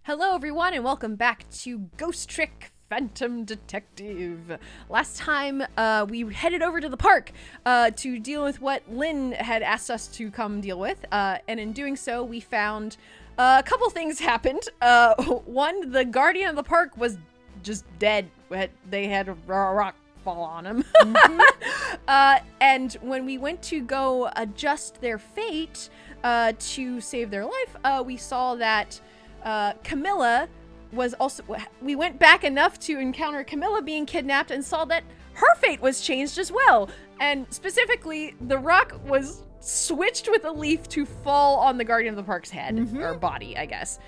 Hello everyone and welcome back to Ghost Trick Phantom Detective. Last time we headed over to the park to deal with what Lynn had asked us to come deal with, and in doing so we found a couple things happened. One, the guardian of the park was just dead. They had a rock fall on him. And when we went to go adjust their fate to save their life, we saw that Camilla was also, we went back enough to encounter Camilla being kidnapped and saw that her fate was changed as well. And specifically, the rock was switched with a leaf to fall on the Guardian of the Park's head, or body, I guess.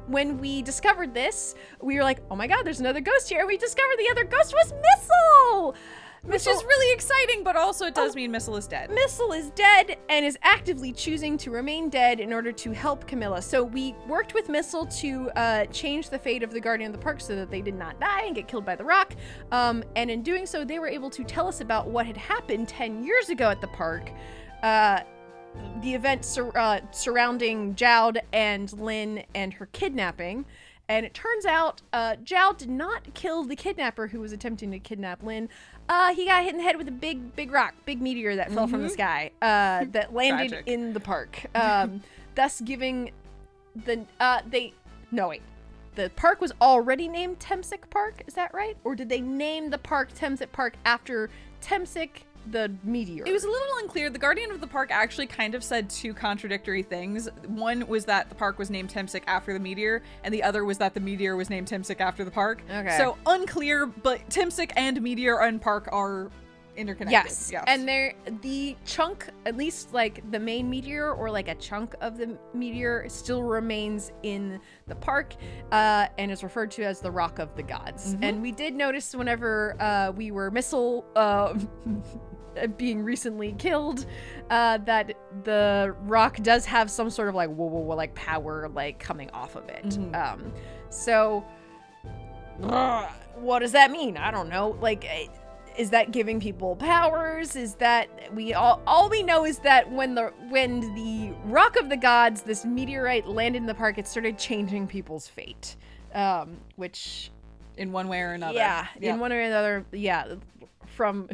When we discovered this, we were like, oh my god, there's another ghost here. We discovered the other ghost was Missile! Which is really exciting, but also it does mean Missile is dead. Missile is dead and is actively choosing to remain dead in order to help Camilla. So we worked with Missile to change the fate of the Guardian of the Park so that they did not die and get killed by the rock. And in doing so, they were able to tell us about what had happened 10 years ago at the park. The event surrounding Jowd and Lynn and her kidnapping. And it turns out Jowd did not kill the kidnapper who was attempting to kidnap Lynn. He got hit in the head with a big rock, big meteor that fell from the sky that landed Tragic. in the park. Thus giving the, the park was already named Temsic Park, is that right? Or did they name the park Temsic Park after Temsic, the meteor? It was a little unclear. The Guardian of the Park actually kind of said two contradictory things. One was that the park was named Temsic after the meteor, and the other was that the meteor was named Temsic after the park. Okay. So unclear, but Temsic and meteor and park are interconnected. Yes. And the chunk, at least like the main meteor or like a chunk of the meteor still remains in the park and is referred to as the Rock of the Gods. And we did notice whenever we were Missile being recently killed that the rock does have some sort of like like power like coming off of it. So what does that mean? I don't know. Like, is that giving people powers? Is that all we know is that when the Rock of the Gods, this meteorite, landed in the park, it started changing people's fate. Which in one way or another. Yeah, in one way or another, from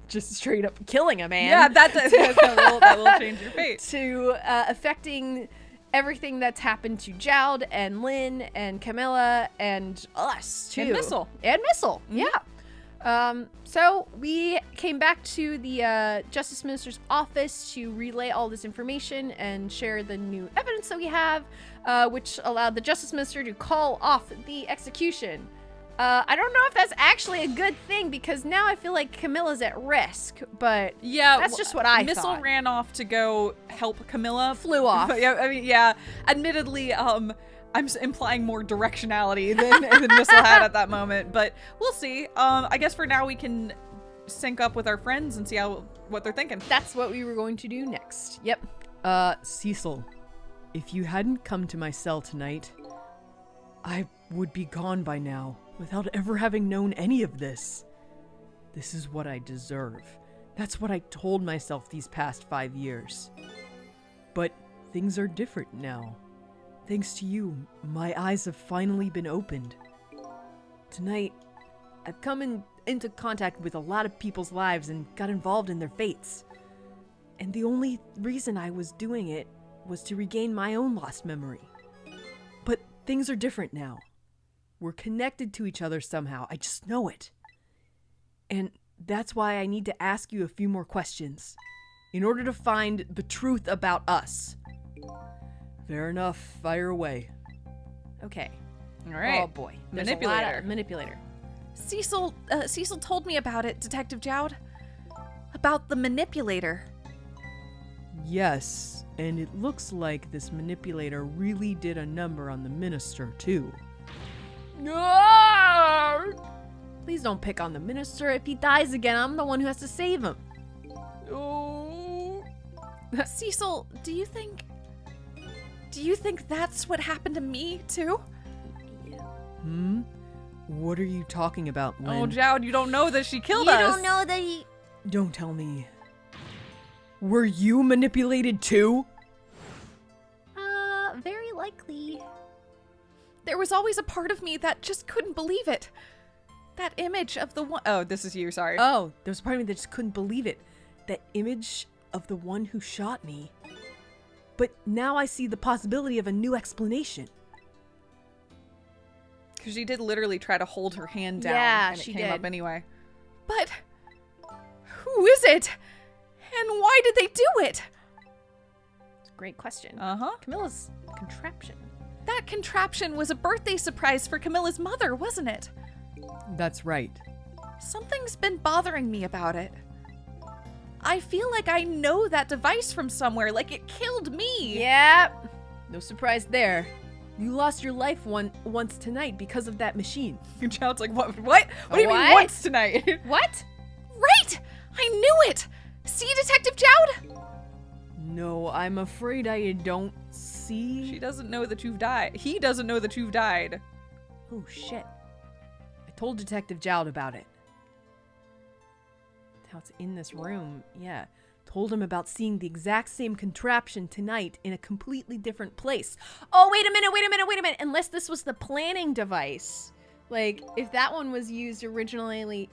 just straight up killing a man. Yeah, that will change your fate. To affecting everything that's happened to Jowd and Lynn and Camilla and us too. And Missile. Yeah. So we came back to the Justice Minister's office to relay all this information and share the new evidence that we have, which allowed the Justice Minister to call off the execution. I don't know if that's actually a good thing because now I feel like Camilla's at risk, but yeah, that's just what I Missile thought. ran off to go help Camilla. Flew off. Yeah. Admittedly, I'm implying more directionality than Missile had at that moment, but we'll see. I guess for now we can sync up with our friends and see what they're thinking. That's what we were going to do next. Yep. Cecil, if you hadn't come to my cell tonight, I would be gone by now without ever having known any of this. This is what I deserve. That's what I told myself these past 5 years. But things are different now. Thanks to you, my eyes have finally been opened. Tonight, I've come into contact with a lot of people's lives and got involved in their fates. And the only reason I was doing it was to regain my own lost memory. But things are different now. We're connected to each other somehow. I just know it. And that's why I need to ask you a few more questions in order to find the truth about us. Fair enough. Fire away. Okay. All right. Oh boy. There's Manipulator. a lot of manipulator. Cecil told me about it, Detective Jowd. About the manipulator. Yes, and it looks like this manipulator really did a number on the minister, too. No! Please don't pick on the minister. If he dies again, I'm the one who has to save him. Oh. Cecil, do you think that's what happened to me, too? What are you talking about, Lynn? Oh, Jowd, you don't know that she killed us. You don't know that he... Don't tell me. Were you manipulated too? Very likely. There was always a part of me that just couldn't believe it. That image of the one... Oh, this is you, sorry. Oh, there was a part of me that just couldn't believe it. That image of the one who shot me. But now I see the possibility of a new explanation. Because she did literally try to hold her hand down, Yeah, and it she came did. up anyway. But who is it? And why did they do it? It's a great question. Uh-huh. Camilla's contraption. That contraption was a birthday surprise for Camilla's mother, wasn't it? That's right. Something's been bothering me about it. I feel like I know that device from somewhere, like it killed me. Yep. No surprise there. You lost your life once tonight because of that machine. Your child's like, what? What do you mean What? once tonight? What? Right! I knew it! See, Detective Jowd? No, I'm afraid I don't see. She doesn't know that you've died. He doesn't know that you've died. Oh, shit. I told Detective Jowd about it. How it's in this room. Yeah. Told him about seeing the exact same contraption tonight in a completely different place. Oh, wait a minute. Unless this was the planning device. Like, if that one was used originally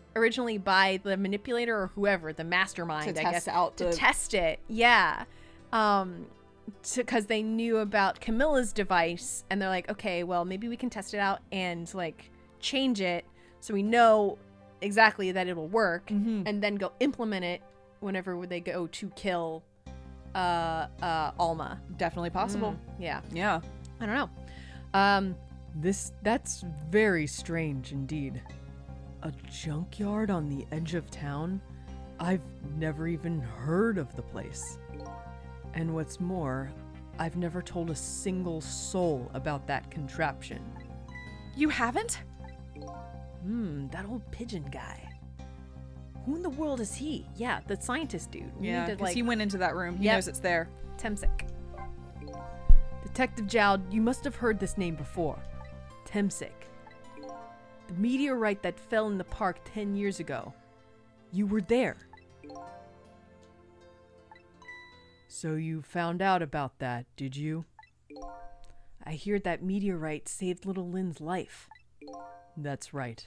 by the manipulator or whoever, the mastermind, To I test guess, out to the- test it. Yeah. Because they knew about Camilla's device, and they're like, okay, well, maybe we can test it out and, like, change it so we know exactly that it'll work, Mhm. and then go implement it whenever they go to kill Alma. Definitely possible. Yeah. Yeah. I don't know. That's very strange indeed. A junkyard on the edge of town? I've never even heard of the place. And what's more, I've never told a single soul about that contraption. You haven't? That old pigeon guy. Who in the world is he? Yeah, the scientist dude. We Yeah, need to, because like, he went into that room. He Yep. knows it's there. Temsic. Detective Jowd, you must have heard this name before. Temsic. The meteorite that fell in the park 10 years ago. You were there. So you found out about that, did you? I hear that meteorite saved little Lynn's life. That's right.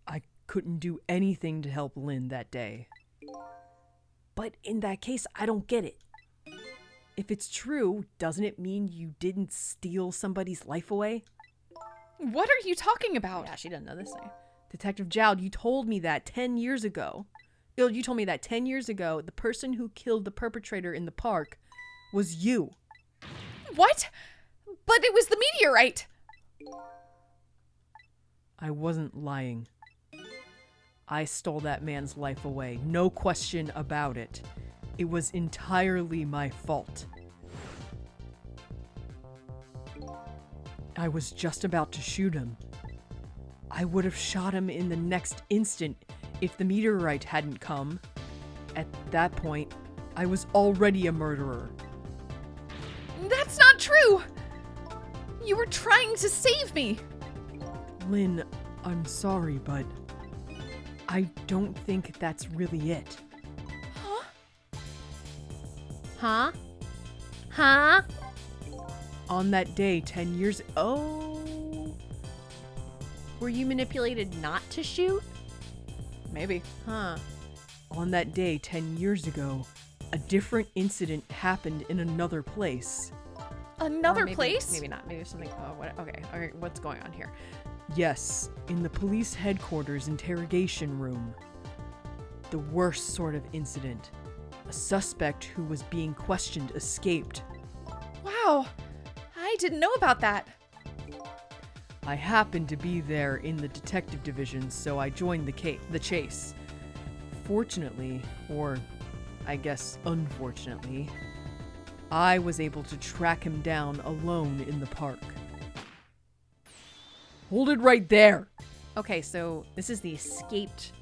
I couldn't do anything to help Lynn that day. But in that case, I don't get it. If it's true, doesn't it mean you didn't steal somebody's life away? What are you talking about? Yeah, she doesn't know this thing. Detective Jowd, you told me that 10 years ago. You told me that 10 years ago, the person who killed the perpetrator in the park was you. What? But it was the meteorite. I wasn't lying. I stole that man's life away. No question about it. It was entirely my fault. I was just about to shoot him. I would have shot him in the next instant if the meteorite hadn't come. At that point, I was already a murderer. That's not true. You were trying to save me. Lynn, I'm sorry, but I don't think that's really it. Huh? Huh? Huh? On that day 10 years... Oh... Were you manipulated not to shoot? Maybe. Huh. On that day 10 years ago, a different incident happened in another place. Another Or maybe- place? Maybe not. Maybe something. Oh, what? Okay. What's going on here? Yes, in the police headquarters interrogation room. The worst sort of incident. A suspect who was being questioned escaped. Wow. I didn't know about that. I happened to be there in the detective division, so I joined the chase. Fortunately, or I guess unfortunately, I was able to track him down alone in the park. Hold it right there! Okay, so this is the escaped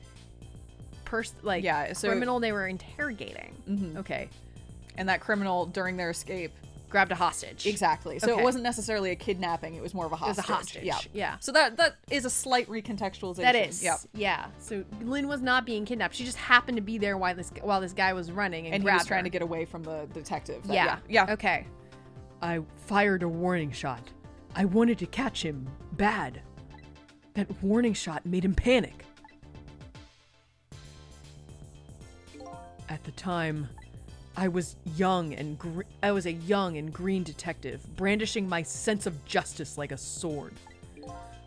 Yeah, so- criminal they were interrogating. Mhm. Okay. And that criminal, during their escape... Grabbed a hostage. Exactly. So Okay. it wasn't necessarily a kidnapping. It was more of a It was hostage. a hostage. Yeah. Yeah. So that is a slight recontextualization. That is. Yep. Yeah. So Lynn was not being kidnapped. She just happened to be there while this guy was running and And he grabbed was trying her. to get away from the detective. Yeah. Yeah. Okay. I fired a warning shot. I wanted to catch him bad. That warning shot made him panic. At the time, I was a young and green detective, brandishing my sense of justice like a sword.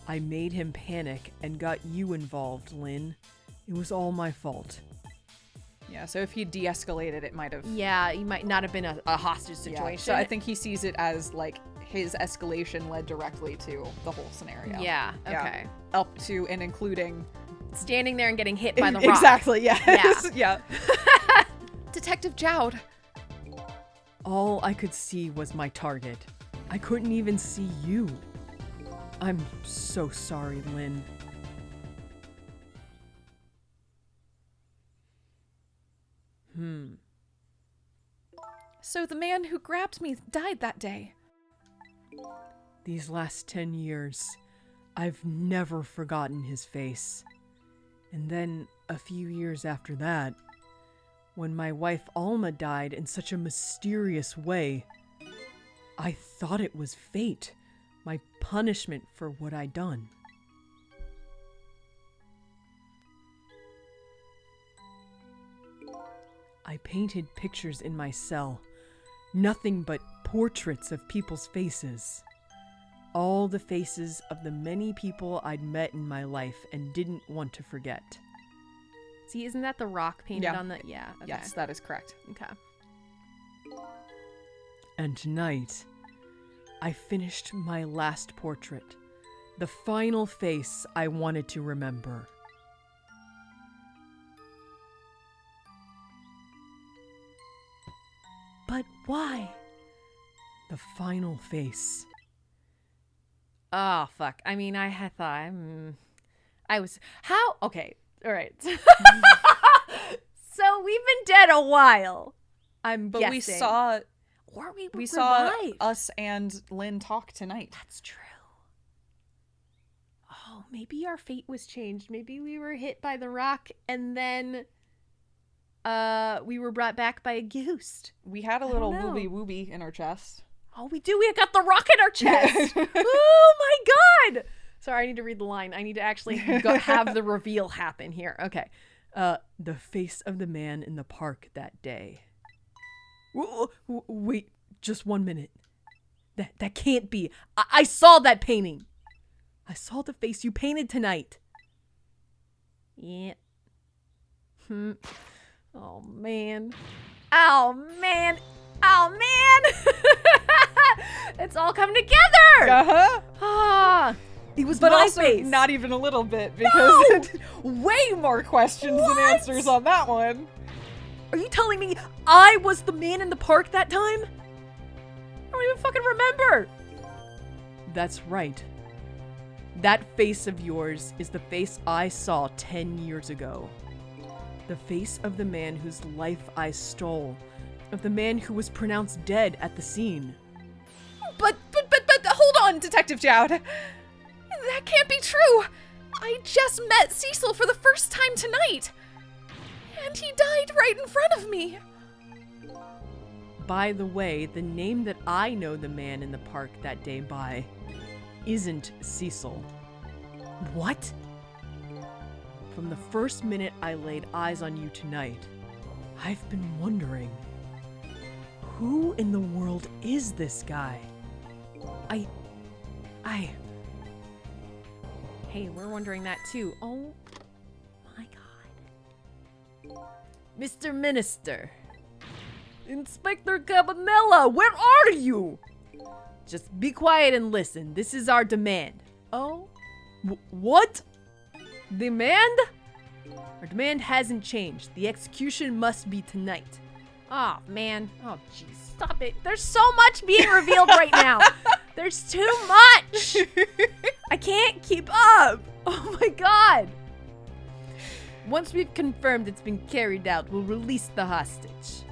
I made him panic and got you involved, Lynn. It was all my fault. Yeah, so if he de-escalated, it might have... Yeah, he might not have been a hostage Yeah, situation. so I think he sees it as, like, his escalation led directly to the whole scenario. Yeah, okay. Up to and including... Standing there and getting hit by the rock. Exactly, yes. Yeah. Yeah. Detective Jowd. All I could see was my target. I couldn't even see you. I'm so sorry, Lynn. So the man who grabbed me died that day. These last 10 years, I've never forgotten his face. And then, a few years after that, when my wife Alma died in such a mysterious way, I thought it was fate, my punishment for what I'd done. I painted pictures in my cell, nothing but portraits of people's faces. All the faces of the many people I'd met in my life and didn't want to forget. See, isn't that the rock painted Yeah. on the... Yeah, okay. Yes, that is correct. Okay. And tonight, I finished my last portrait, the final face I wanted to remember. But why? The final face. Oh, fuck. I mean, I had thought... I was... How? Okay. All right. So we've been dead a while. I'm But guessing. we saw... Or we were We saw revived. us and Lynn talk tonight. That's true. Oh, maybe our fate was changed. Maybe we were hit by the rock and then we were brought back by a ghost. We had a I little don't know. wooby in our chest. Oh, we do. We got the rock in our chest. Oh my god. Sorry, I need to read the line. I need to actually have the reveal happen here. Okay. The face of the man in the park that day. Wait, just 1 minute. That can't be. I saw that painting. I saw the face you painted tonight. Yeah. Oh man. Oh man. Oh man. It's all come together. Uh-huh. Ah. It was But my also face. not even a little bit, because way more questions What? than answers on that one. Are you telling me I was the man in the park that time? I don't even fucking remember. That's right. That face of yours is the face I saw 10 years ago. The face of the man whose life I stole. Of the man who was pronounced dead at the scene. But hold on, Detective Jowd. That can't be true. I just met Cecil for the first time tonight. And he died right in front of me. By the way, the name that I know the man in the park that day by isn't Cecil. What? From the first minute I laid eyes on you tonight, I've been wondering, who in the world is this guy? Hey, we're wondering that too. Oh my god. Mr. Minister. Inspector Cabanella, where are you? Just be quiet and listen. This is our demand. Oh? What? Demand? Our demand hasn't changed. The execution must be tonight. Oh man. Oh jeez. Stop it. There's so much being revealed right now. There's too much. I can't keep up. Oh my god. Once we've confirmed it's been carried out, we'll release the hostage.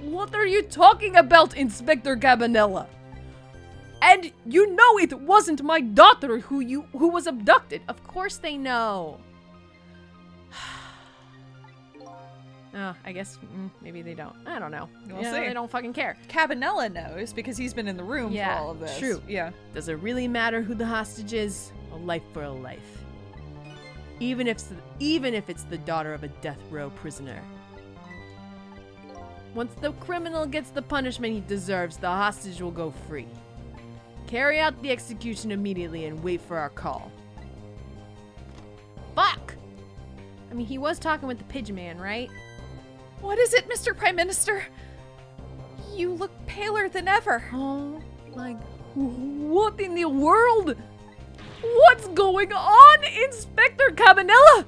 What are you talking about, Inspector Cabanella? And you know it wasn't my daughter who was abducted. Of course they know. Oh, I guess maybe they don't. I don't know. We'll see. They don't fucking care. Cabanella knows because he's been in the room for all of this. True. Yeah. Does it really matter who the hostage is? A life for a life. Even if it's the daughter of a death row prisoner. Once the criminal gets the punishment he deserves, the hostage will go free. Carry out the execution immediately and wait for our call. Fuck! I mean, he was talking with the pigeon man, right? What is it, Mr. Prime Minister? You look paler than ever. Oh, like, what in the world? What's going on, Inspector Cabanella?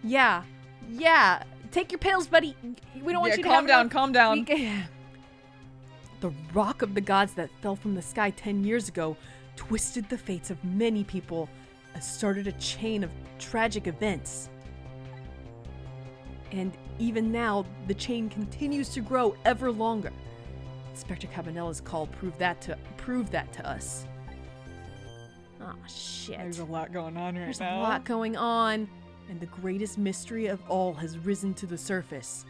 Yeah. Take your pills, buddy. We don't want you to calm down. The rock of the gods that fell from the sky 10 years ago twisted the fates of many people and started a chain of tragic events. And even now, the chain continues to grow ever longer. Inspector Cabanella's call proved that to us. Oh, shit. There's a lot going on There's a lot going on, and the greatest mystery of all has risen to the surface.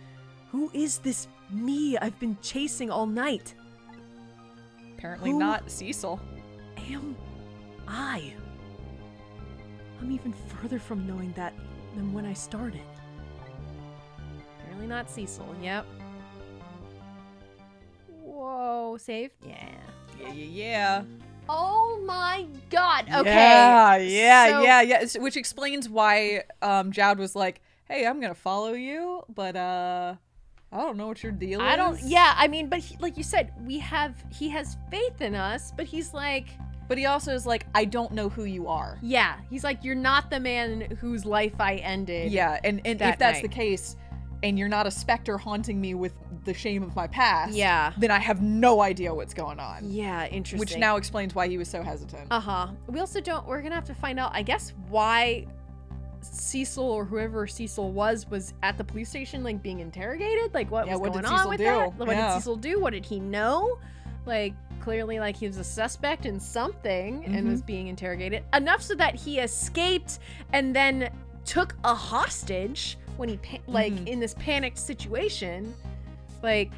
Who is this me I've been chasing all night? Apparently Who not Cecil. Am I? I'm even further from knowing that than when I started. Apparently not Cecil, yep. Whoa, save? Yeah. Oh my god, okay. Yeah. Which explains why Jowd was like, hey, I'm gonna follow you, but I don't know what your deal is. I mean, but like you said, he has faith in us, but he's like... But he also is like, I don't know who you are. Yeah, he's like, you're not the man whose life I ended. Yeah, and if that's the case, and you're not a specter haunting me with the shame of my past, then I have no idea what's going on. Yeah, interesting. Which now explains why he was so hesitant. We also we're gonna have to find out, I guess, why Cecil or whoever Cecil was at the police station, like, being interrogated. Like, what was going on with that? What did Cecil do? What did he know? Like, clearly, like, he was a suspect in something and was being interrogated. Enough so that he escaped and then took a hostage when he, in this panicked situation. Like,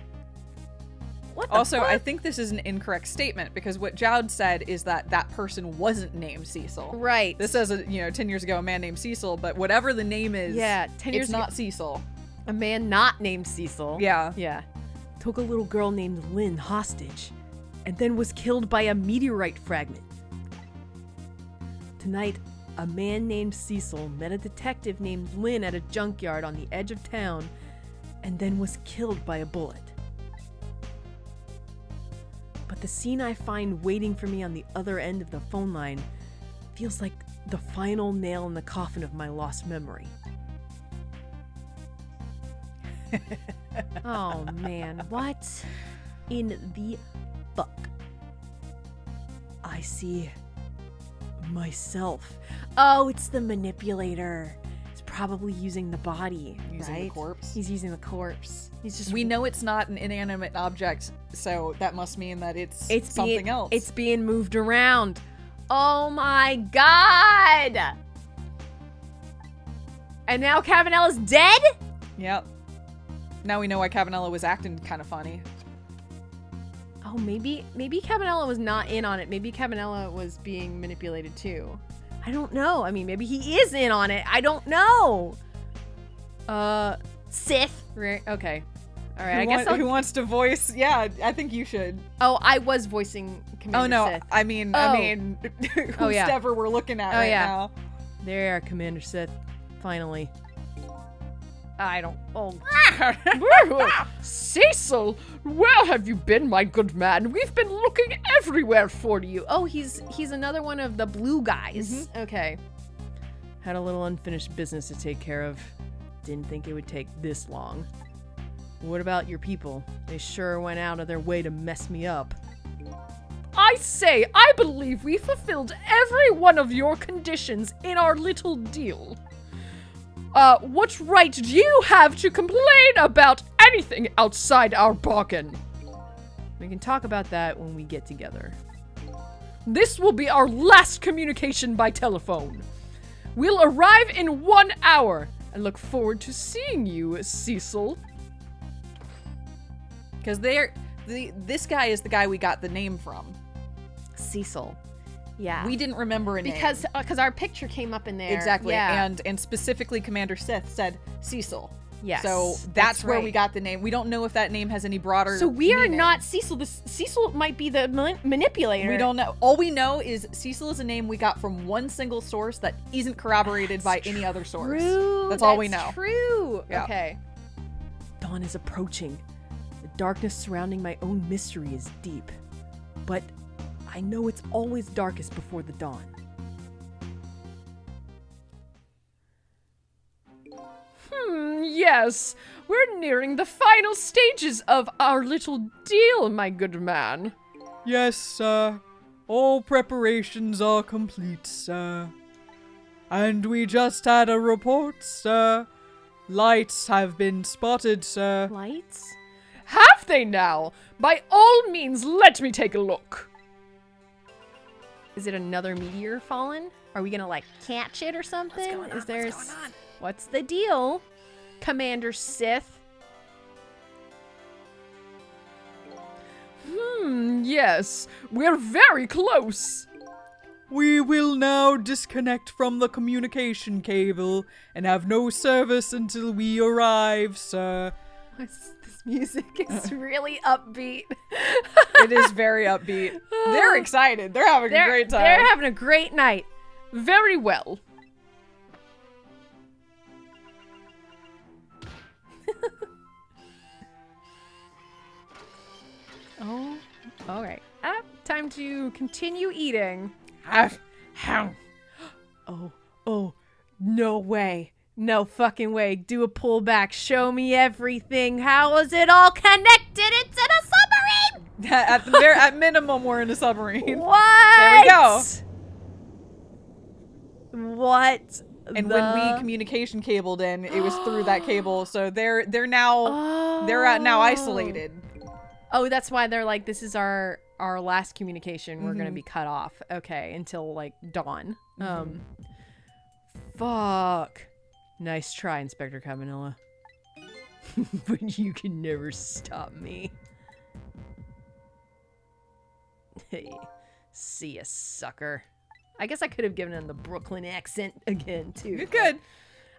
what the Also, fuck? I think this is an incorrect statement because what Jowd said is that person wasn't named Cecil. Right. This says, 10 years ago, a man named Cecil, but whatever the name is, 10 years it's not Cecil. A man not named Cecil. Yeah. Took a little girl named Lynn hostage and then was killed by a meteorite fragment. Tonight, a man named Cecil met a detective named Lynn at a junkyard on the edge of town and then was killed by a bullet. But the scene I find waiting for me on the other end of the phone line feels like the final nail in the coffin of my lost memory. Oh man, what in the fuck? I see myself. Oh, it's the manipulator. He's probably using the body, Using the right? corpse. He's using the corpse. He's just We know it's not an inanimate object, so that must mean that it's something else. It's being moved around. Oh my god! And now Cavanella's dead? Yep. Now we know why Cabanella was acting kind of funny. Oh, maybe Cabanella was not in on it. Maybe Cabanella was being manipulated too. I don't know. I mean, maybe he is in on it. I don't know. Sith. Right? Okay. All right. Who wants to voice? Yeah, I think you should. Oh, I was voicing Commander Oh no, Sith. I mean, whoever we're looking at now. There, Commander Sith. Finally. I don't. Oh. Cecil, where have you been, my good man? We've been looking everywhere for you. Oh, he's another one of the blue guys. Okay. Had a little unfinished business to take care of. Didn't think it would take this long. What about your people? They sure went out of their way to mess me up. I say, I believe we fulfilled every one of your conditions in our little deal. What right do you have to complain about anything outside our bargain? We can talk about that when we get together. This will be our last communication by telephone. We'll arrive in 1 hour. I look forward to seeing you, Cecil. Because this guy is the guy we got the name from. Cecil. Yeah. We didn't remember a name. Because our picture came up in there. Exactly. Yeah. And specifically Commander Sith said Cecil. Yes. So that's where right. we got the name. We don't know if that name has any broader So we are meaning. not Cecil. Cecil might be the manipulator. We don't know. All we know is Cecil is a name we got from one single source that isn't corroborated by any other source. True. That's all we know. True. Yeah. Okay. Dawn is approaching. The darkness surrounding my own mystery is deep. But I know it's always darkest before the dawn. Yes. We're nearing the final stages of our little deal, my good man. Yes, sir. All preparations are complete, sir. And we just had a report, sir. Lights have been spotted, sir. Lights? Have they now? By all means, let me take a look. Is it another meteor fallen? Are we gonna like catch it or something? What's going on? What's the deal, Commander Sith? Yes, we're very close. We will now disconnect from the communication cable and have no service until we arrive, sir. This music is really upbeat. It is very upbeat. They're excited. They're having a great time. They're having a great night. Very well. Oh, all right. Time to continue eating. Oh, no way. No fucking way. Do a pullback. Show me everything. How is it all connected? It's in a submarine! at minimum, we're in a submarine. What? There we go. What? And when we communication cabled in, it was through that cable. So they're now now isolated. Oh, that's why they're like, this is our last communication. We're gonna be cut off. Okay, until like dawn. Fuck. Nice try, Inspector Cabanilla. But you can never stop me. Hey, see ya, sucker. I guess I could have given him the Brooklyn accent again, too. You could.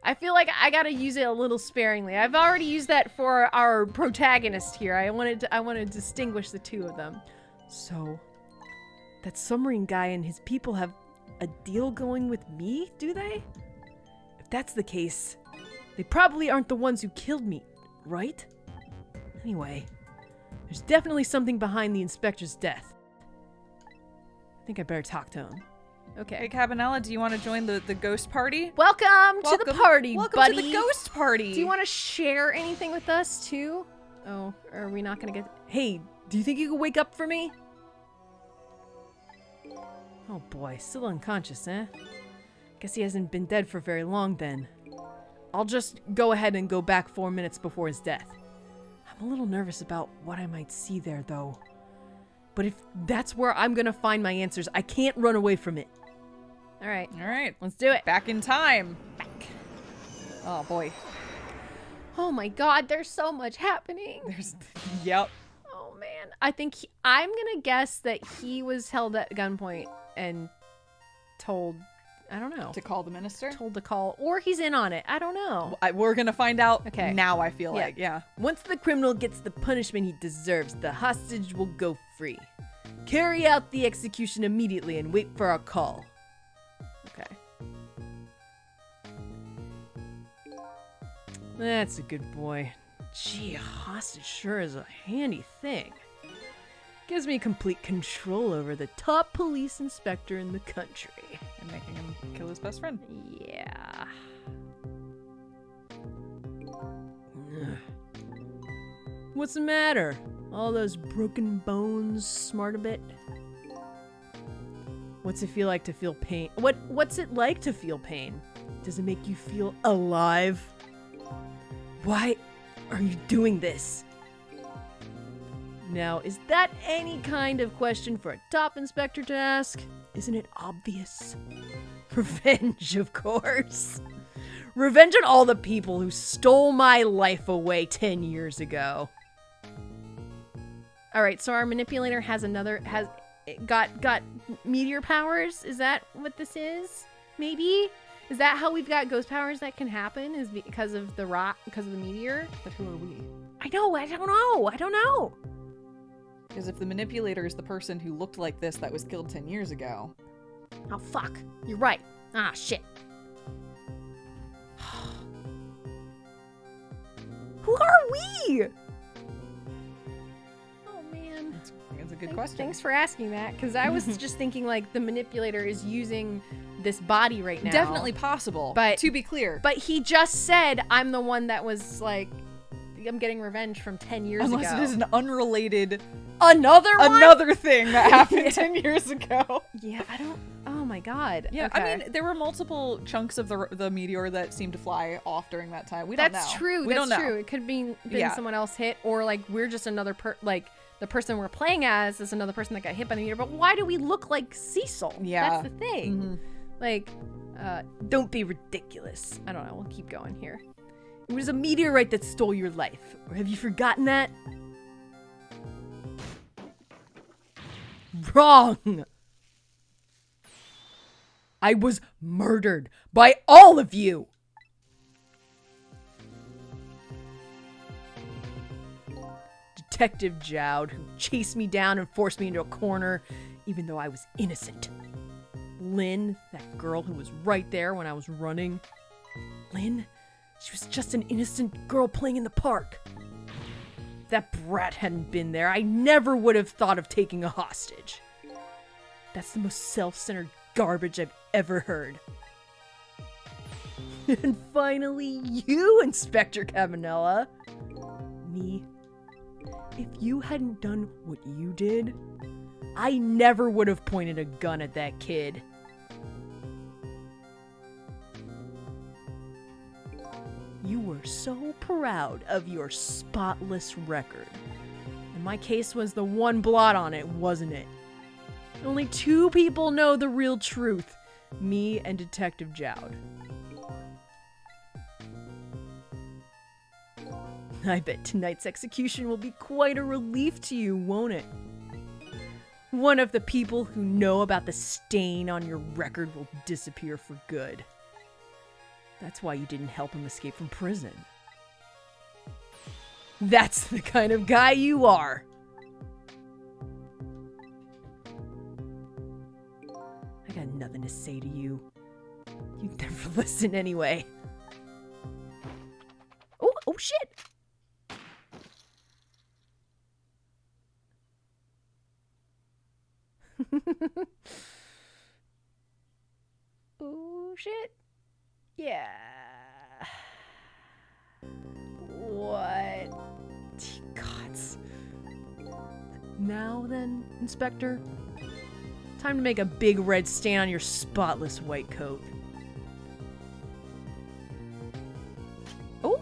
I feel like I gotta use it a little sparingly. I've already used that for our protagonist here. I want to distinguish the two of them. So, that submarine guy and his people have a deal going with me, do they? If that's the case, they probably aren't the ones who killed me, right? Anyway, there's definitely something behind the inspector's death. I think I better talk to him. Okay. Hey, Cabanella, do you want to join the ghost party? Welcome to the party, Welcome buddy. to the ghost party. Do you want to share anything with us, too? Oh, are we not gonna get... Hey, do you think you could wake up for me? Oh boy, still unconscious, eh? Guess he hasn't been dead for very long then. I'll just go ahead and go back 4 minutes before his death. I'm a little nervous about what I might see there, though. But if that's where I'm gonna find my answers, I can't run away from it. All right. All right. Let's do it. Back in time. Back. Oh, boy. Oh my god, there's so much happening. Yep. Oh man. I think I'm gonna guess that he was held at gunpoint and told, I don't know. To call the minister? Told to call, or he's in on it. I don't know. We're going to find out Okay. now, I feel Yeah. like. Yeah. Once the criminal gets the punishment he deserves, the hostage will go free. Carry out the execution immediately and wait for our call. Okay. That's a good boy. Gee, a hostage sure is a handy thing. Gives me complete control over the top police inspector in the country. And making him kill his best friend. Yeah. What's the matter? All those broken bones smart a bit? What's it feel like to feel pain? What's it like to feel pain? Does it make you feel alive? Why are you doing this? Now, is that any kind of question for a top inspector to ask? Isn't it obvious? Revenge, of course. Revenge on all the people who stole my life away 10 years ago. All right, so our manipulator has got meteor powers. Is that what this is? Maybe? Is that how we've got ghost powers that can happen? Is because of the rock, because of the meteor? But who are we? I don't know. Because if the manipulator is the person who looked like this that was killed 10 years ago. Oh, fuck. You're right. Ah, shit. Who are we? Oh, man. That's a good question. Thanks for asking that, because I was just thinking like the manipulator is using this body right now. Definitely possible, But- to be clear. But he just said, I'm the one that was like, I'm getting revenge from 10 years Unless ago. it is an unrelated Another one? another thing that happened 10 years ago. Yeah, I don't. Oh my god. Yeah, Okay. I mean, there were multiple chunks of the meteor that seemed to fly off during that time. We don't know. That's true. We That's don't know. true. It could be been Yeah. someone else hit, or like we're just another like the person we're playing as is another person that got hit by the meteor. But why do we look like Cecil? Yeah. That's the thing. Mhm. Like, Don't be ridiculous. I don't know. We'll keep going here. It was a meteorite that stole your life. Or have you forgotten that? Wrong! I was murdered by all of you! Detective Jowd, who chased me down and forced me into a corner, even though I was innocent. Lynn, that girl who was right there when I was running. Lynn? She was just an innocent girl playing in the park. If that brat hadn't been there, I never would have thought of taking a hostage. That's the most self-centered garbage I've ever heard. And finally, you, Inspector Cabanella. Me. If you hadn't done what you did, I never would have pointed a gun at that kid. You were so proud of your spotless record. And my case was the one blot on it, wasn't it? Only 2 people know the real truth. Me and Detective Jowd. I bet tonight's execution will be quite a relief to you, won't it? One of the people who know about the stain on your record will disappear for good. That's why you didn't help him escape from prison. That's the kind of guy you are. I got nothing to say to you. You'd never listen anyway. Oh shit! oh shit. Yeah. What? Gods. Now then, Inspector? Time to make a big red stain on your spotless white coat. Ooh!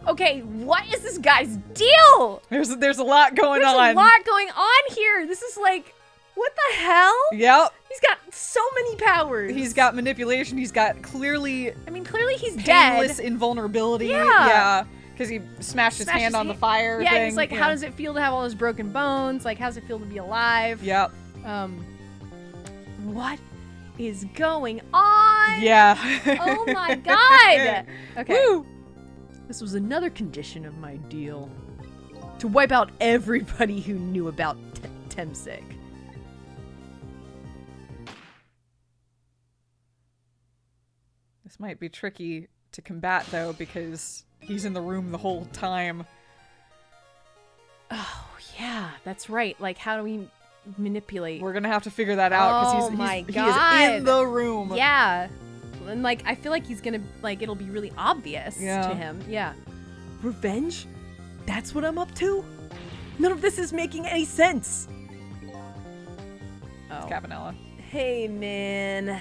Okay, what is this guy's deal? There's a lot going There's on. a lot going on here. This is like, what the hell? Yep. He's got so many powers. He's got manipulation. He's got clearly I mean, clearly he's painless dead. invulnerability. Yeah. Yeah. Because he smashed his Smashed hand his on the hand- fire Yeah, thing. he's like, how does it feel to have all those broken bones? Like, how's it feel to be alive? Yep. What is going on? Yeah. Oh my god. Okay. Woo. This was another condition of my deal. To wipe out everybody who knew about Temsik. This might be tricky to combat though because he's in the room the whole time. Oh, yeah, that's right. Like, how do we manipulate? We're gonna have to figure that out because Oh my he is God. in the room. Yeah. And, like, I feel like he's gonna, like, it'll be really obvious Yeah. to him. Yeah. Revenge? That's what I'm up to? None of this is making any sense. Oh. Cabanella. Hey, man.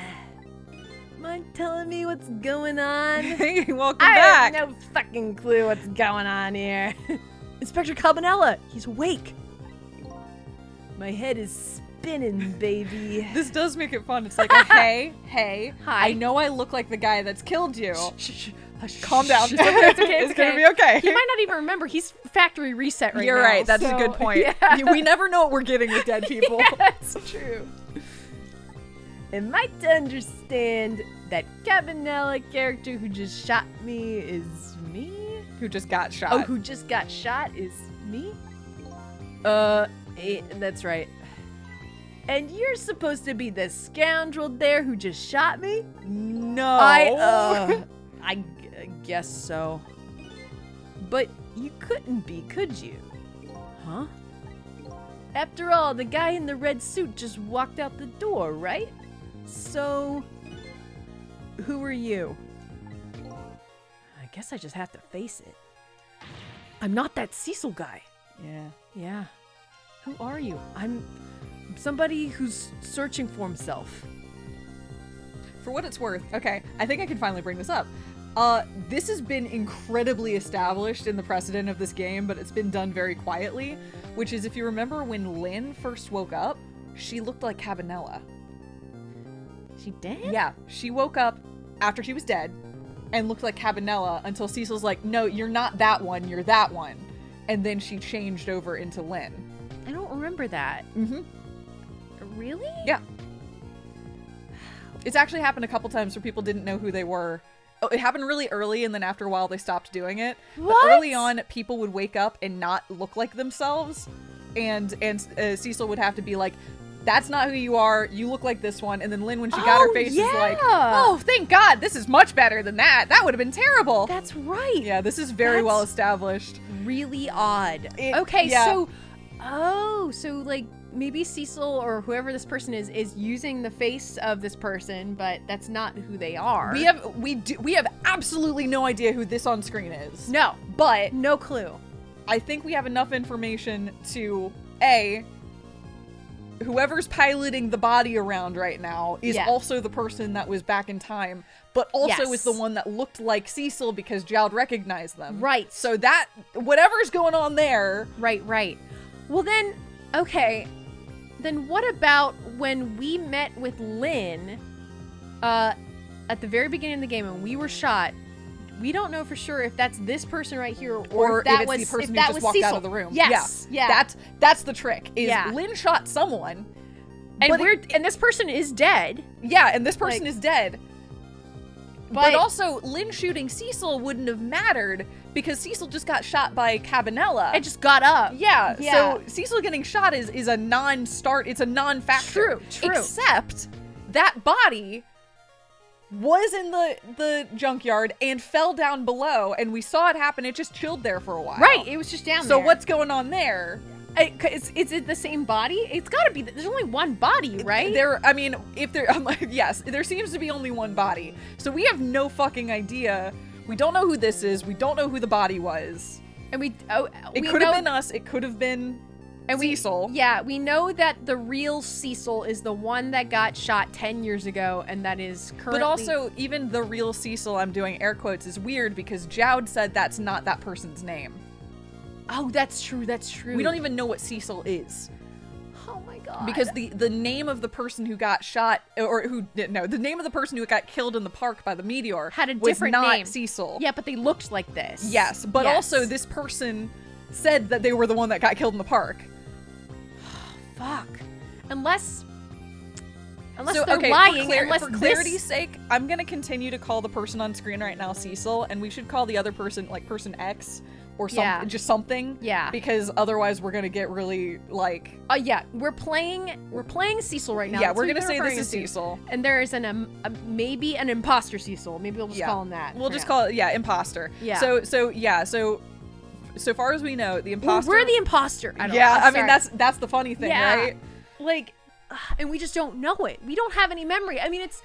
Mind telling me what's going on? Hey, welcome I back. have no fucking clue what's going on here. Inspector Cabanella, he's awake. My head is spinning, baby. This does make it fun. It's like, hey, Hi. I know I look like the guy that's killed you. Shh. Calm down. It's okay, it's okay, It's gonna be okay. He might not even remember. He's factory reset right now. You're right. That's a so, good point. Yeah. We never know what we're getting with dead people. That's true. Am I to understand that Cabanella character who just shot me is me? Who just got shot. Oh, who just got shot is me? That's right. And you're supposed to be the scoundrel there who just shot me? No. I guess so. But you couldn't be, could you? Huh? After all, the guy in the red suit just walked out the door, right? So, who are you? I guess I just have to face it. I'm not that Cecil guy. Yeah. Yeah. Who are you? I'm somebody who's searching for himself. For what it's worth, okay, I think I can finally bring this up. This has been incredibly established in the precedent of this game, but it's been done very quietly, which is, if you remember when Lynn first woke up, she looked like Cabanella. She dead? Yeah, she woke up after she was dead and looked like Cabanella until Cecil's like, no, you're not that one, you're that one. And then she changed over into Lynn. I don't remember that. Mm-hmm. Really? Yeah. It's actually happened a couple times where people didn't know who they were. Oh, it happened really early, and then after a while they stopped doing it. What? But early on, people would wake up and not look like themselves, and Cecil would have to be like, that's not who you are, you look like this one. And then Lynn, when she got her face, is like, oh, thank God, this is much better than that. That would have been terrible. That's right. Yeah, this is very well established. Really odd. It- Okay, yeah. so like maybe Cecil or whoever this person is using the face of this person, but that's not who they are. We have absolutely no idea who this on screen is. no, But no clue. I think we have enough information to A, whoever's piloting the body around right now is Yeah. also the person that was back in time, but also Yes. is the one that looked like Cecil because Jowd recognized them. Right. So that, whatever's going on there. Right. Well then, okay. Then what about when we met with Lynn at the very beginning of the game and we were shot? We don't know for sure if that's this person right here or if that it's was the person if that who just was walked Cecil. out of the room. Yes. Yeah. That's the trick. Is Yeah. Lynn shot someone. and but and this person is dead. Yeah, and this person Like- is dead. But, But also, Lynn shooting Cecil wouldn't have mattered because Cecil just got shot by Cabanella. I just got up. Yeah, Yeah. so Cecil getting shot is a non-start, it's a non-factor. True. Except that body was in the junkyard and fell down below, and we saw it happen. It just chilled there for a while. Right, it was just down there. So what's going on there? Is it the same body? It's gotta be. There's only one body, right? Yes, there seems to be only one body. So we have no fucking idea. We don't know who this is. We don't know who the body was. And It could have been us. It could have been Cecil. Yeah, we know that the real Cecil is the one that got shot 10 years ago, and that is currently. But also, even the real Cecil, I'm doing air quotes, is weird because Jowd said that's not that person's name. Oh, that's true. That's true. We don't even know what Cecil is. Oh my god. Because the name of the person who got shot, the name of the person who got killed in the park by the meteor had a was different not name. Cecil. Yeah, but they looked like this. Yes, but Yes. also this person said that they were the one that got killed in the park. Fuck. Unless So, they're okay, lying. for Unless clarity's sake, I'm gonna continue to call the person on screen right now Cecil, and we should call the other person like person X or something, Yeah. just something. Yeah. Because otherwise we're gonna get really like. Yeah, we're playing Cecil right now. Yeah, That's we're what gonna we're say referring this is to. Cecil. And there is maybe an imposter Cecil. Maybe we'll just Yeah. call him that. We'll for just now. call it imposter. Yeah. So far as we know, the Ooh, imposter. we're the imposter. I mean sorry. that's the funny thing, Yeah. right? Like, and we just don't know it. We don't have any memory. I mean, it's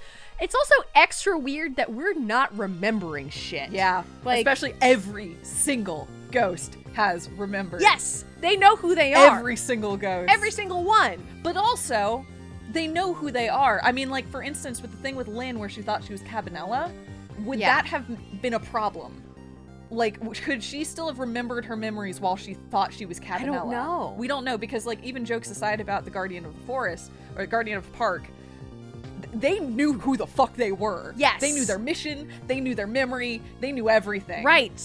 also extra weird that we're not remembering shit. Yeah. Like- especially every single ghost has remembered. Yes, they know who they are. Every single ghost. Every single one. But also, they know who they are. I mean, like, for instance, with the thing with Lynn where she thought she was Cabanella, would Yeah. that have been a problem? like, could she still have remembered her memories while she thought she was Cabanella? I don't know. We don't know, because, like, even jokes aside about the Guardian of the Forest, or Guardian of the Park, they knew who the fuck they were. Yes. They knew their mission, they knew their memory, they knew everything. Right.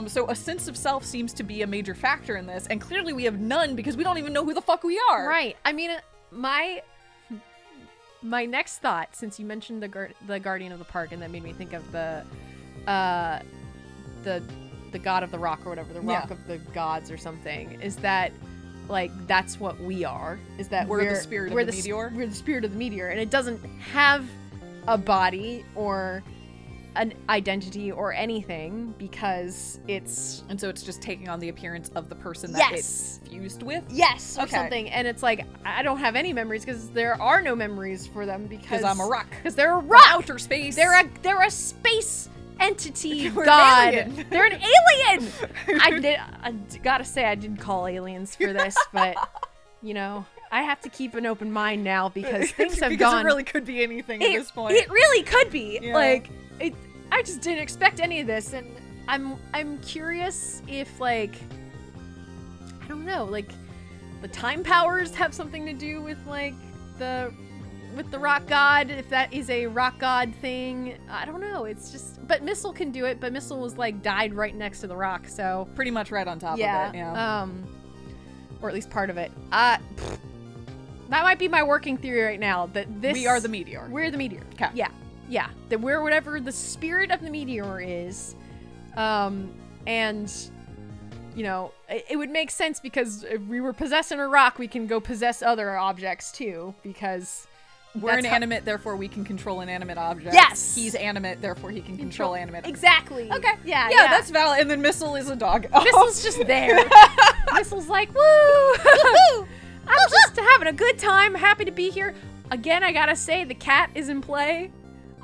So a sense of self seems to be a major factor in this, and clearly we have none because we don't even know who the fuck we are. Right. I mean, my next thought, since you mentioned the Guardian of the Park, and that made me think of the god of the rock or whatever, the rock of the gods or something, is that, like, that's what we are. Is that we're the spirit of the meteor? We're the spirit of the meteor, and it doesn't have a body or an identity or anything because it's... And so it's just taking on the appearance of the person that it's fused with? Yes, or Okay. something. And it's like, I don't have any memories because there are no memories for them because I'm a rock. Because they're a From rock. outer space. They're a space entity We're an god. alien. They're an alien. I gotta say, I did call aliens for this, but you know, I have to keep an open mind now because things have because gone. it really could be anything at this point. It really could be. Yeah. Like, I just didn't expect any of this, and I'm curious if, like, I don't know, like, the time powers have something to do with, like, the rock god, if that is a rock god thing. I don't know. It's just, but Missile can do it, but Missile was, like, died right next to the rock, so Pretty much right on top of it. yeah. Or at least part of it. That might be my working theory right now, that this... We are the meteor. We're the meteor. 'Kay. Yeah. Yeah. That we're whatever the spirit of the meteor is. And, you know, it would make sense because if we were possessing a rock, we can go possess other objects too, because... We're that's inanimate, therefore we can control inanimate objects. Yes! He's animate, therefore he can control animate objects. Exactly. Okay. Yeah, Yeah, that's valid. And then Missile is a dog. Missile's just there. Missile's like, woo! I'm just having a good time. Happy to be here. Again, I gotta say, the cat is in play.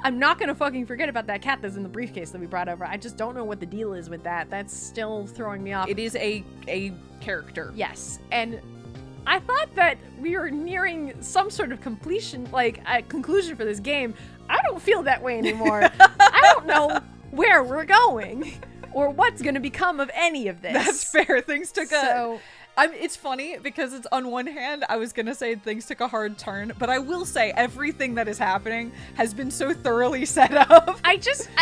I'm not gonna fucking forget about that cat that's in the briefcase that we brought over. I just don't know what the deal is with that. That's still throwing me off. It is a character. Yes, and I thought that we were nearing some sort of completion, like a conclusion for this game. I don't feel that way anymore. I don't know where we're going or what's gonna become of any of this. That's fair. Things took So, it's funny because it's, on one hand, I was gonna say things took a hard turn, but I will say everything that is happening has been so thoroughly set up. I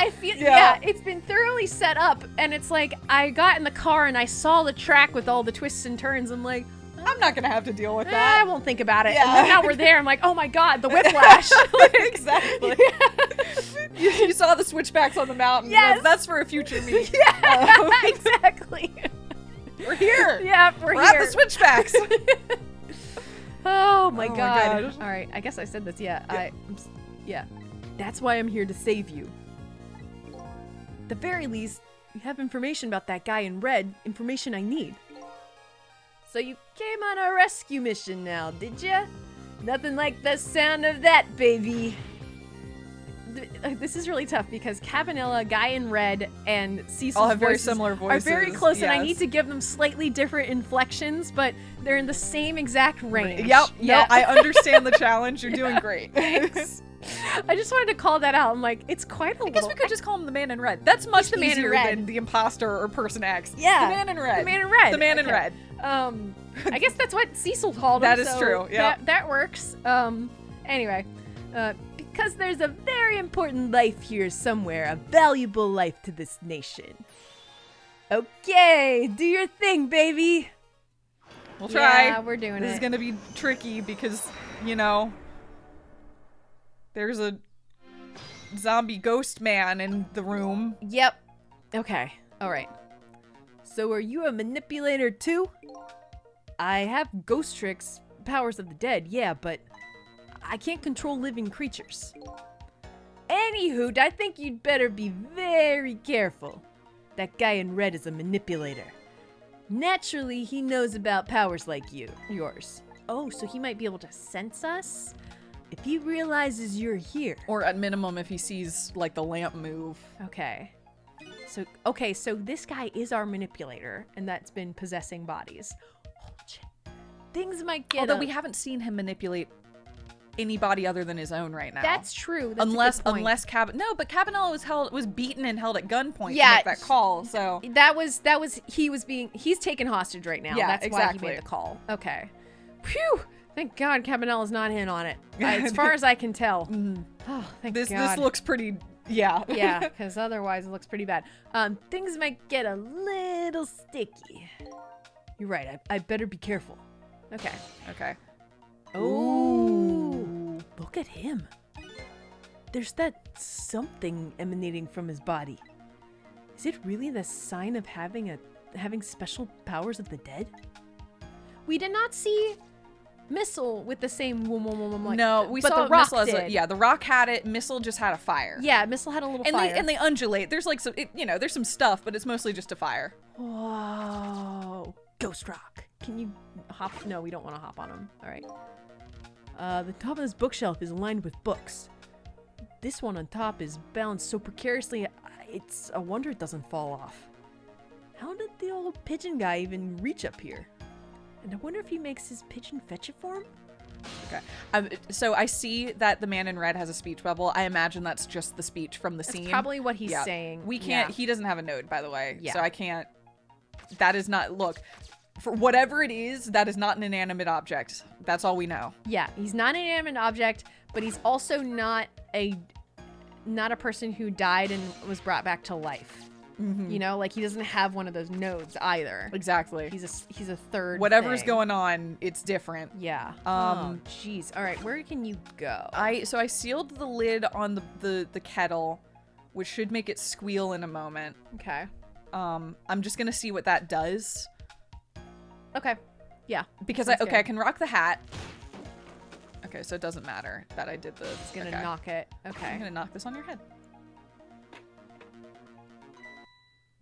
feel, Yeah. it's been thoroughly set up, and it's like, I got in the car and I saw the track with all the twists and turns. I'm like, I'm not gonna have to deal with I that. won't think about it. Yeah. And then now we're there, I'm like, oh my god, the whiplash. Like, Exactly. You saw the switchbacks on the mountain. Yes. That's for a future meet. yeah, exactly. We're here. Yeah, we're We're here. at the switchbacks. Oh my Oh my god. God. All right, I guess I said this. Yeah, yeah. That's why I'm here to save you. At the very least, you have information about that guy in red, information I need. So you came on a rescue mission now, did ya? Nothing like the sound of that, baby. This is really tough because Cabanella, Guy in Red, and Cecil's All have very voices similar voices. are very close, and I yes. need to give them slightly different inflections, but they're in the same exact range. Yep. Yeah. No, I understand the challenge. You're doing great. Thanks. I just wanted to call that out. I'm like, it's quite a I guess we could just call him the Man in Red. That's much the Man in easier Red. than the imposter or Person X. Yeah. The Man in Red. The Man in Red. The Man in Okay. Red. I guess that's what Cecil called him. That is so true, yeah. That works. Anyway, because there's a very important life here somewhere, a valuable life to this nation. Okay, do your thing, baby. We'll try. Yeah, we're doing This it. is gonna be tricky because, you know, there's a zombie ghost man in the room. Yep. Okay. All right. So are you a manipulator too? I have ghost tricks, powers of the dead, yeah, but I can't control living creatures. Anywho, I think you'd better be very careful. That guy in red is a manipulator. Naturally, he knows about powers like yours. Oh, so he might be able to sense us? If he realizes you're here. Or at minimum, if he sees, like, the lamp move. Okay. So this guy is our manipulator, and that's been possessing bodies. Oh, shit. Things might get Although up. we haven't seen him manipulate anybody other than his own right now. That's true. That's unless a good point. but Cabanella was beaten and held at gunpoint Yeah, to make that call. So he's taken hostage right now. Yeah, That's exactly. why he made the call. Okay. Phew. Thank God Cabanella's not in on it. As far as I can tell. Oh, thank this God. looks pretty. Yeah. Yeah, because otherwise it looks pretty bad. Things might get a little sticky. You're right. I better be careful. Okay. Okay. Oh, look at him. There's that something emanating from his body. Is it really the sign of having special powers of the dead? We did not see Missile with the same like, No, we but saw the Rock Missile as did. the Rock had it. Missile just had a fire. Yeah, Missile had a little And fire. they undulate. There's like some, there's some stuff, but it's mostly just a fire. Whoa. Ghost Rock. Can you hop? No, we don't want to hop on him. All right. The top of this bookshelf is lined with books. This one on top is balanced so precariously, it's a wonder it doesn't fall off. How did the old pigeon guy even reach up here? And I wonder if he makes his pigeon fetch it for him? Okay. So I see that the man in red has a speech bubble. I imagine that's just the speech from the That's scene. probably what he's saying. We can't. Yeah. He doesn't have a node, by the way. Yeah. So I can't. That is not. Look, for whatever it is, that is not an inanimate object. That's all we know. Yeah, he's not an inanimate object, but he's also not a person who died and was brought back to life. Mm-hmm. You know, like he doesn't have one of those nodes either. Exactly. He's a third. Whatever's thing. going on, it's different. Yeah. Jeez. All right, where can you go? So I sealed the lid on the kettle, which should make it squeal in a moment. Okay. I'm just gonna see what that does. Okay. Yeah. Because Sounds I good. can rock the hat. Okay, so it doesn't matter that I did the. It's gonna okay. knock it. Okay. I'm gonna knock this on your head.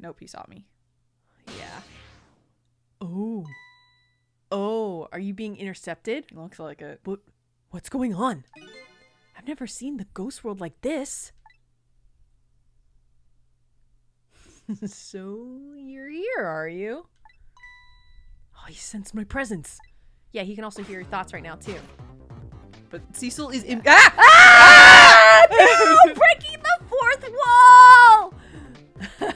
Nope, he saw me. Yeah. Oh, are you being intercepted? Looks like it. What's going on? I've never seen the ghost world like this. So you're here, are you? Oh, he sensed my presence. Yeah, he can also hear your thoughts right now too. But Cecil is in. No! Breaking the fourth wall!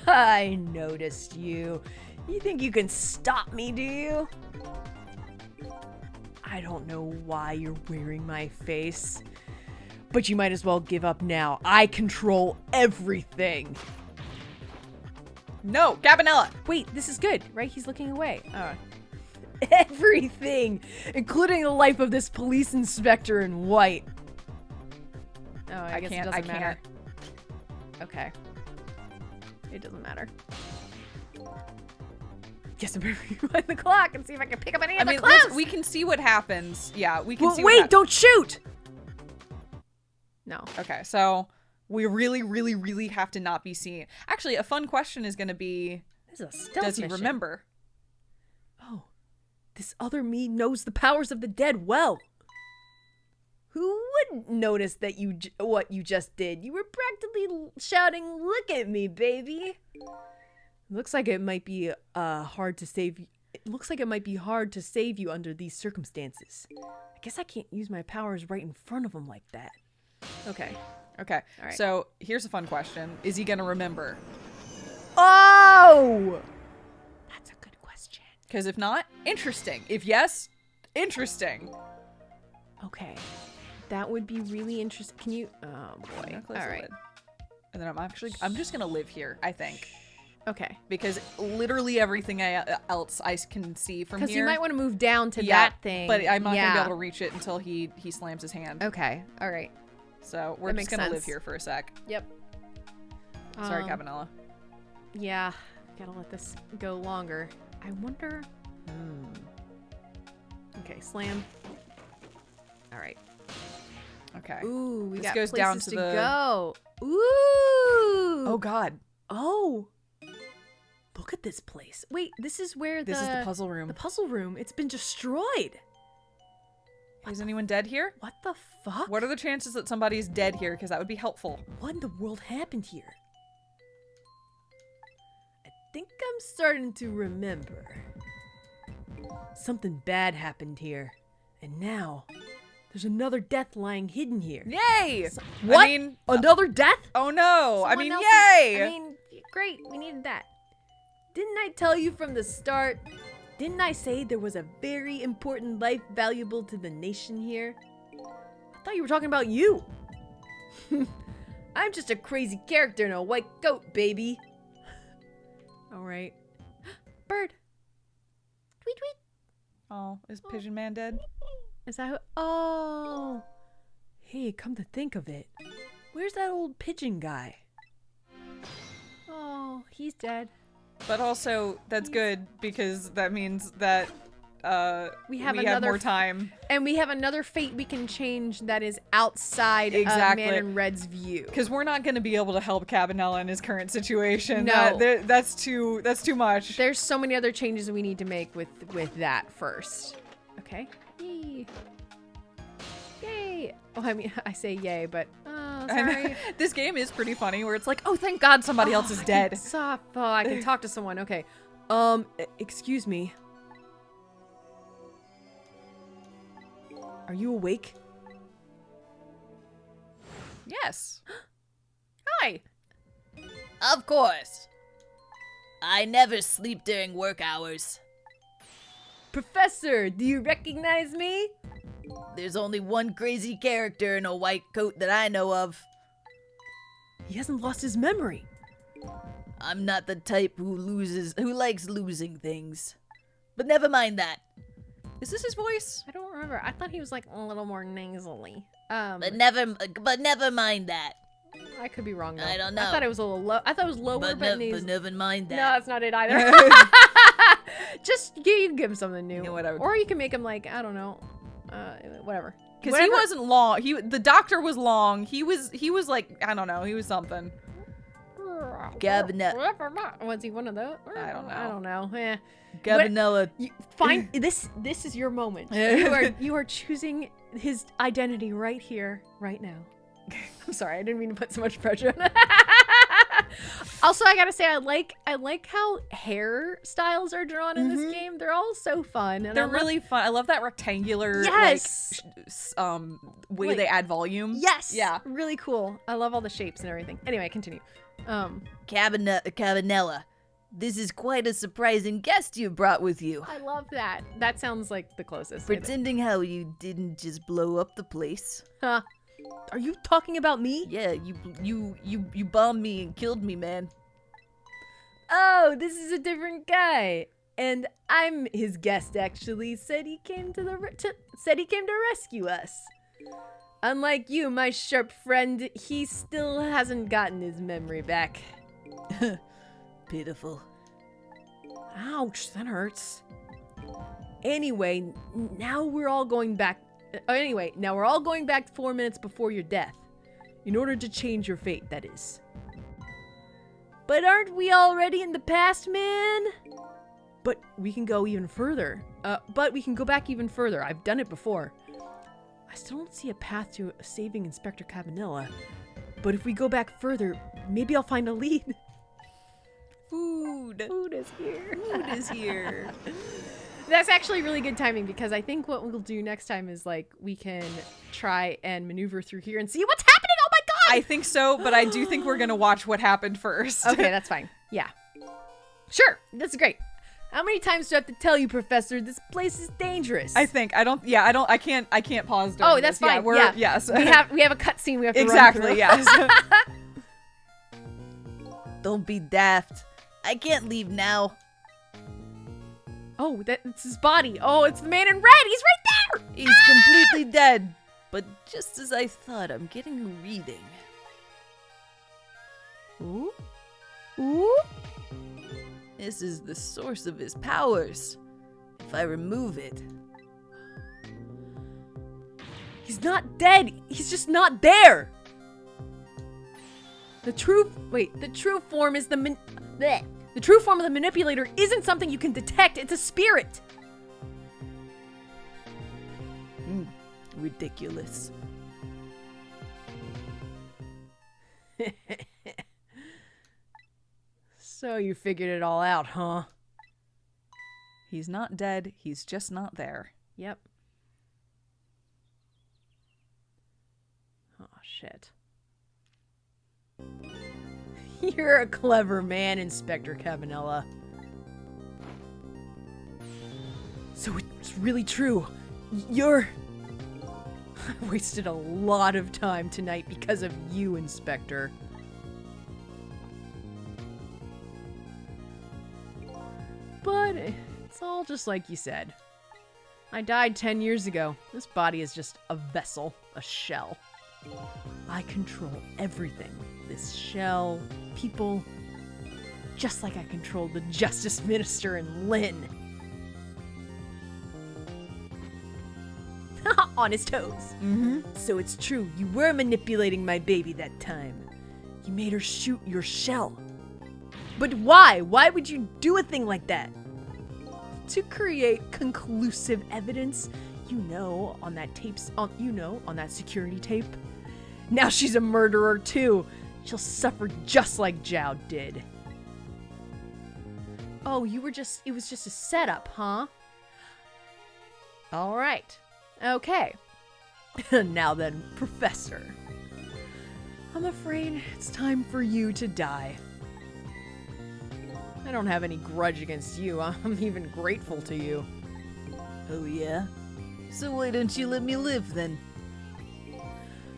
I noticed you. You think you can stop me, do you? I don't know why you're wearing my face, but you might as well give up now. I control everything. No, Cabanella. Wait, this is good, right? He's looking away. Everything, including the life of this police inspector in white. Oh, I guess can't. it I doesn't matter. Okay. It doesn't matter. Guess I'm gonna rewind the clock and see if I can pick up any of the clues. We can see what happens. Yeah, we can Well, see. wait, don't shoot! No. Okay, so we really, really, really have to not be seen. Actually, a fun question is going to be: This is a stealth does he mission. remember? Oh, this other me knows the powers of the dead well. Who wouldn't notice that what you just did? You were practically shouting, "Look at me, baby!" Looks like it might be hard to save. It looks like it might be hard to save you under these circumstances. I guess I can't use my powers right in front of him like that. Okay. Okay, All right. so here's a fun question: is he going to remember? Oh! That's a good question. Because if not, interesting. If yes, interesting. Okay. That would be really interesting. Can you... Oh, boy. I'm gonna close All the right. lid. And then I'm just gonna live here, I think, Okay. because literally everything else I can see from here. Because you might want to move down to Yeah, that thing. but I'm not gonna Yeah. be able to reach it until he slams his hand. Okay. All right. So we're That just makes gonna live sense. here for a sec. Yep. Sorry, Cabanella. Yeah. Gotta let this go longer. I wonder... Okay, slam. All right. Okay. Ooh, we This got goes places down to to the- go. Ooh. Oh God. Oh. Look at this place. Wait, this is where This is the puzzle room. The puzzle room. It's been destroyed. Is anyone dead here? What the fuck? What are the chances that somebody is dead here? Because that would be helpful. What in the world happened here? I think I'm starting to remember. Something bad happened here. And now, There's another death lying hidden here. Yay! What? I mean, Another death? oh no! I Someone mean, else yay! I mean, great. We needed that. Didn't I tell you from the start? Didn't I say there was a very important life valuable to the nation here? I thought you were talking about you. I'm just a crazy character in a white coat, baby. All right. Bird. Tweet, tweet. Oh, is Pigeon Man dead? Is that who? Oh. Hey, come to think of it. Where's that old pigeon guy? Oh, he's dead. But also, that's good because that means that We have have another more time. And we have another fate we can change that is outside Exactly. Man in Red's view. Because we're not going to be able to help Cabanela in his current situation. No. That's too much. There's so many other changes we need to make with that first. Okay. Yay. Yay. Oh, I mean, I say yay, but sorry. This game is pretty funny where it's like, oh, thank God somebody else is dead. I can talk to someone. Okay. Excuse me. Are you awake? Yes. Hi. Of course. I never sleep during work hours. Professor, do you recognize me? There's only one crazy character in a white coat that I know of. He hasn't lost his memory. I'm not the type who likes losing things. But never mind that. Is this his voice? I don't remember. I thought he was like a little more nasally. But never mind that. I could be wrong though. I don't know. I thought it was a little low. I thought it was lower, but, But nasal. never mind No, that. that's not it either. Just you can give him something new, You know what I would- or you can make him like I don't know, whatever. Because he wasn't long. The doctor was long. He was like, I don't know. He was something. Cabinet. Was he one of those? I don't know. I don't know. Eh. Cabanela. You find this is your moment. You are choosing his identity right here, right now. I'm sorry, I didn't mean to put so much pressure on it. Also, I gotta say, I like how hairstyles are drawn in this game. They're all so fun. And They're I love- really fun. I love that rectangular, Yes! way Like- they add volume. Yes. Yeah. Really cool. I love all the shapes and everything. Anyway, continue. Cabanela. This is quite a surprising guest you brought with you. I love that. That sounds like the closest. I think. Pretending how you didn't just blow up the place. Huh. Are you talking about me? Yeah, you bombed me and killed me, man. Oh, this is a different guy. And I'm his guest actually. Said he came to rescue us. Unlike you, my sharp friend, he still hasn't gotten his memory back. Pitiful. Ouch, that hurts. Anyway, now we're all going back 4 minutes before your death. In order to change your fate, that is. But aren't we already in the past, man? But we can go even further. But we can go back even further. I've done it before. I still don't see a path to saving Inspector Cabanela. But if we go back further, maybe I'll find a lead. Food. Food is here. Food is here. That's actually really good timing because I think what we'll do next time is like we can try and maneuver through here and see what's happening. Oh my god! I think so, but I do think we're gonna watch what happened first. Okay, that's fine. Yeah. Sure, that's great. How many times do I have to tell you, Professor? This place is dangerous. I can't pause. During Oh, that's this. fine. Yeah, Yeah. yes. we have a cutscene we have to Exactly. run Yes. Don't be daft. I can't leave now. Oh, that's his body. Oh, it's the man in red. He's right there. He's completely dead. But just as I thought, I'm getting a reading. Ooh. Ooh. This is the source of his powers. If I remove it, He's not dead. He's just not there. The true form is the true form of the manipulator isn't something you can detect. It's a spirit. ridiculous. So you figured it all out, huh? He's not dead. He's just not there. Yep. shit. You're a clever man, Inspector Cabanella. So it's really true. You're... I wasted a lot of time tonight because of you, Inspector. But it's all just like you said. I died 10 years ago. This body is just a vessel, a shell. I control everything. This shell, people, just like I controlled the Justice Minister and Lynn. On his toes. So it's true, you were manipulating my baby that time. You made her shoot your shell. But why? Why would you do a thing like that? To create conclusive evidence, on that on that security tape. Now she's a murderer too. She'll suffer just like Zhao did. Oh, it was just a setup, huh? All right. Okay. Now then, Professor. I'm afraid it's time for you to die. I don't have any grudge against you. I'm even grateful to you. Oh yeah? So why don't you let me live then?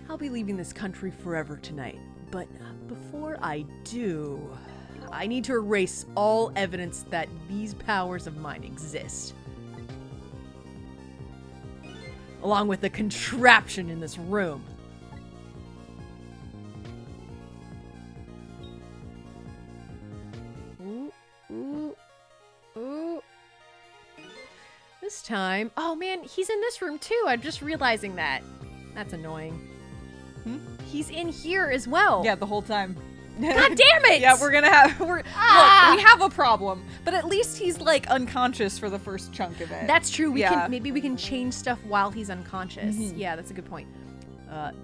I'll be leaving this country forever tonight. But before I do, I need to erase all evidence that these powers of mine exist. Along with the contraption in this room. Ooh, ooh, ooh. This time, oh man, he's in this room too. I'm just realizing that. That's annoying. He's in here as well. Yeah, the whole time. God damn it! Yeah, look, we have a problem, but at least he's like unconscious for the first chunk of it. That's true. Maybe we can change stuff while he's unconscious. Yeah, that's a good point.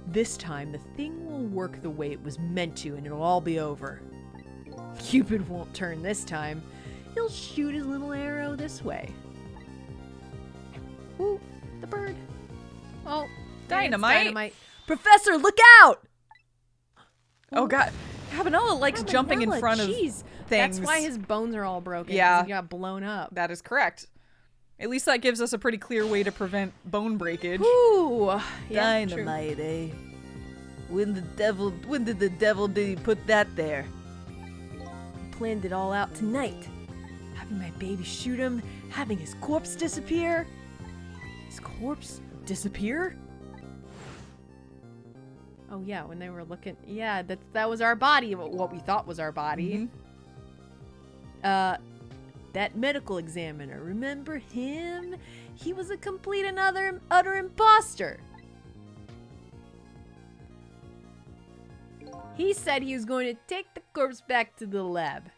This time the thing will work the way it was meant to, and it'll all be over. Cupid won't turn this time. He'll shoot his little arrow this way. Ooh, the bird. Oh, Dynamite. Professor, look out! Oh god. Cabanella likes jumping in front of jeez. things. That's why his bones are all broken. Yeah. He got blown up. That is correct. At least that gives us a pretty clear way to prevent bone breakage. Ooh. Yeah, Dynamite, eh? When did the devil did he put that there? Planned it all out tonight. Having my baby shoot him, having his corpse disappear. His corpse disappear? Oh yeah, when they were looking, yeah, that was our body, what we thought was our body. That medical examiner, remember him? He was a complete and utter imposter. He said he was going to take the corpse back to the lab,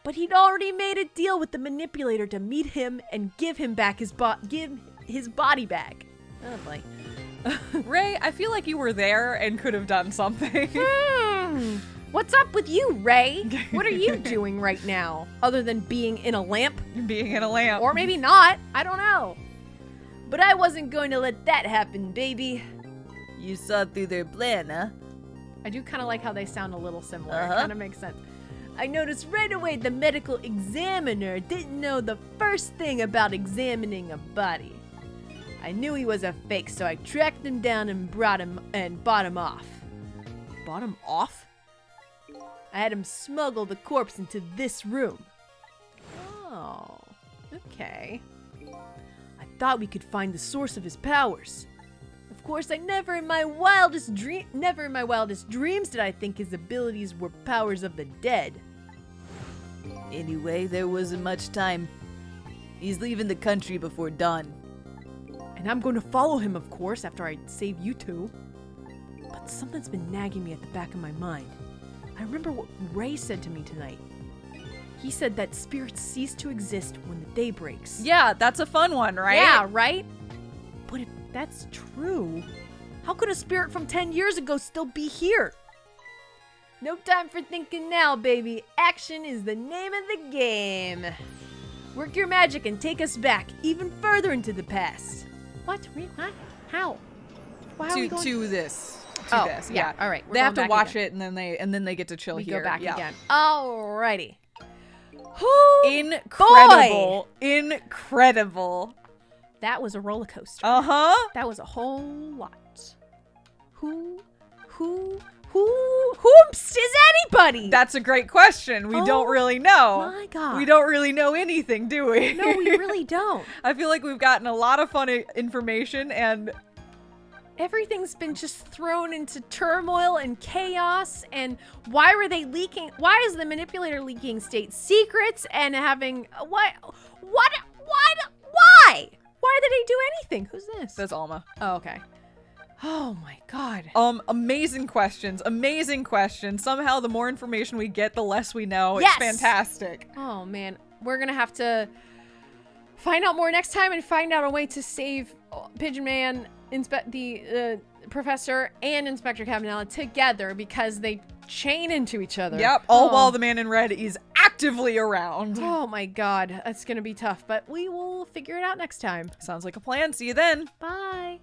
but he'd already made a deal with the manipulator to meet him and give him back give his body back. Oh boy. Ray, I feel like you were there and could have done something. What's up with you, Ray? What are you doing right now? Other than being in a lamp? Being in a lamp. Or maybe not. I don't know. But I wasn't going to let that happen, baby. You saw through their plan, huh? I do kind of like how they sound a little similar. It kind of makes sense. I noticed right away the medical examiner didn't know the first thing about examining a body. I knew he was a fake, so I tracked him down and bought him off. Bought him off? I had him smuggle the corpse into this room. Oh, okay. I thought we could find the source of his powers. Of course, I never in my wildest dreams did I think his abilities were powers of the dead. Anyway, there wasn't much time. He's leaving the country before dawn. And I'm going to follow him, of course, after I save you two. But something's been nagging me at the back of my mind. I remember what Ray said to me tonight. He said that spirits cease to exist when the day breaks. Yeah, that's a fun one, right? Yeah, right? But if that's true, how could a spirit from 10 years ago still be here? No time for thinking now, baby. Action is the name of the game. Work your magic and take us back even further into the past. What? How? Why are we going to this. to Oh, this. yeah. All right. We're They have going to back watch again. it and then they get to chill We here. go back yeah. again. Alrighty. Who? Incredible. Incredible. That was a roller coaster. Uh-huh. That was a whole lot. Whomst is anybody? That's a great question. We don't Oh really know. my God. We don't really know anything, do we? No, we really don't. I feel like we've gotten a lot of fun information and Everything's been just thrown into turmoil and chaos. And why were they leaking? Why is the manipulator leaking state secrets and having why? Why did they do anything? Who's this? that's Alma. Oh, okay. Oh my God. Amazing questions. Amazing questions. Somehow the more information we get, the less we know. Yes! It's fantastic. Oh man, we're gonna have to find out more next time and find out a way to save Pigeon Man, the professor, and Inspector Cabanela together because they chain into each other. Yep. All while the man in red is actively around. Oh my God, that's gonna be tough, but we will figure it out next time. Sounds like a plan. See you then. Bye.